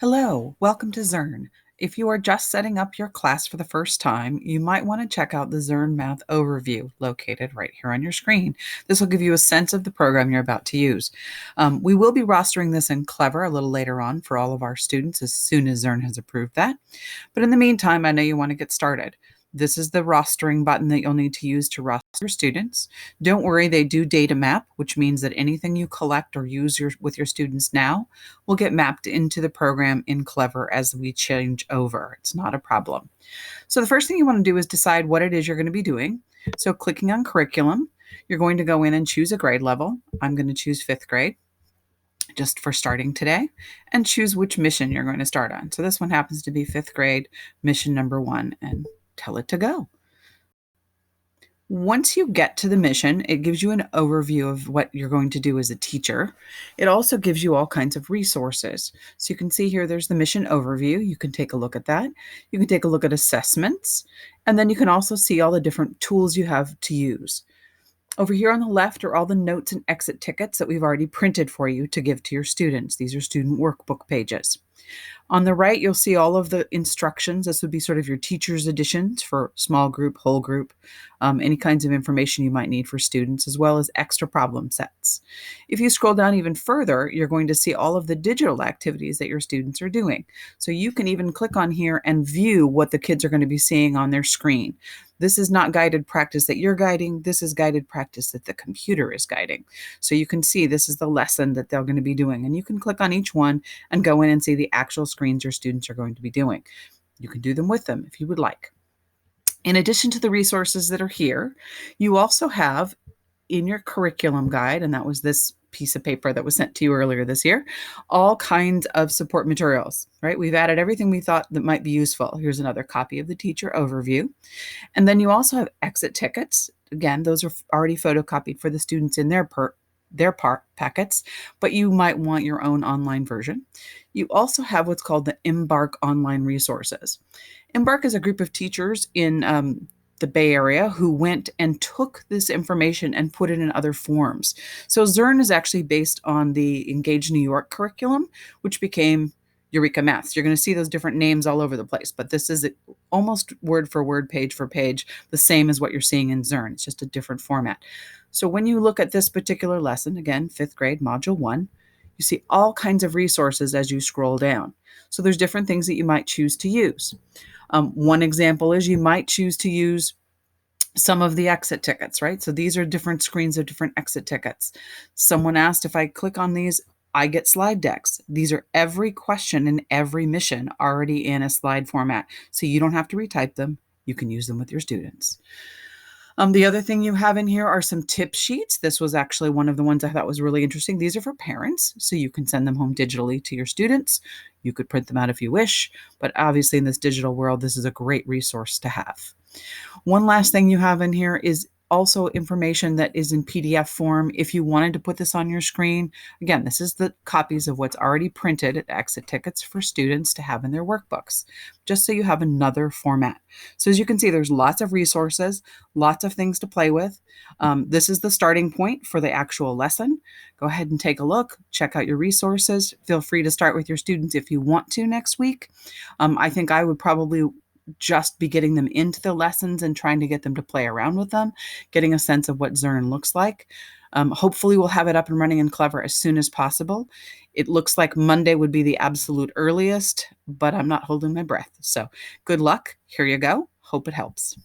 Hello, welcome to ZEARN. If you are just setting up your class for the first time, you might want to check out the ZEARN Math Overview located right here on your screen. This will give you a sense of the program you're about to use. We will be rostering this in Clever a little later on for all of our students as soon as ZEARN has approved that. But in the meantime, I know you want to get started. This is the rostering button that you'll need to use to roster your students. Don't worry, they do data map, which means that anything you collect or use with your students now will get mapped into the program in Clever as we change over. It's not a problem. So the first thing you want to do is decide what it is you're going to be doing. So clicking on curriculum, you're going to go in and choose a grade level. I'm going to choose 5th grade just for starting today, and choose which mission you're going to start on. So this one happens to be 5th grade, mission number 1, and tell it to go. Once you get to the mission, it gives you an overview of what you're going to do as a teacher. It also gives you all kinds of resources. So you can see here, there's the mission overview. You can take a look at that. You can take a look at assessments, and then you can also see all the different tools you have to use. Over here on the left are all the notes and exit tickets that we've already printed for you to give to your students. These are student workbook pages. On the right, you'll see all of the instructions. This would be sort of your teacher's editions for small group, whole group, any kinds of information you might need for students, as well as extra problem sets. If you scroll down even further, you're going to see all of the digital activities that your students are doing. So you can even click on here and view what the kids are going to be seeing on their screen. This is not guided practice that you're guiding. This is guided practice that the computer is guiding. So you can see this is the lesson that they're going to be doing. And you can click on each one and go in and see the actual screens your students are going to be doing. You can do them with them if you would like. In addition to the resources that are here, you also have in your curriculum guide, and that was this piece of paper that was sent to you earlier this year, all kinds of support materials, right? We've added everything we thought that might be useful. Here's another copy of the teacher overview. And then you also have exit tickets. Again, those are already photocopied for the students in their packets, but you might want your own online version. You also have what's called the Embark online resources. Embark is a group of teachers in the Bay Area who went and took this information and put it in other forms. So ZEARN is actually based on the Engage New York curriculum, which became Eureka Math. You're going to see those different names all over the place, but this is almost word for word, page for page, the same as what you're seeing in ZEARN. It's just a different format. So when you look at this particular lesson, again, 5th grade, module 1, you see all kinds of resources as you scroll down. So there's different things that you might choose to use. One example is you might choose to use some of the exit tickets, right? So these are different screens of different exit tickets. Someone asked if I click on these, I get slide decks. These are every question and every mission already in a slide format. So you don't have to retype them. You can use them with your students. The other thing you have in here are some tip sheets. This was actually one of the ones I thought was really interesting. These are for parents, so you can send them home digitally to your students. You could print them out if you wish, but obviously in this digital world, this is a great resource to have. One last thing you have in here is also information that is in PDF form. If you wanted to put this on your screen, again, this is the copies of what's already printed at exit tickets for students to have in their workbooks, just so you have another format. So as you can see, there's lots of resources, lots of things to play with. This is the starting point for the actual lesson. Go ahead and take a look, check out your resources. Feel free to start with your students if you want to next week. I think I would probably just be getting them into the lessons and trying to get them to play around with them, getting a sense of what ZEARN looks like. Hopefully we'll have it up and running in Clever as soon as possible. It looks like Monday would be the absolute earliest, but I'm not holding my breath. So good luck. Here you go. Hope it helps.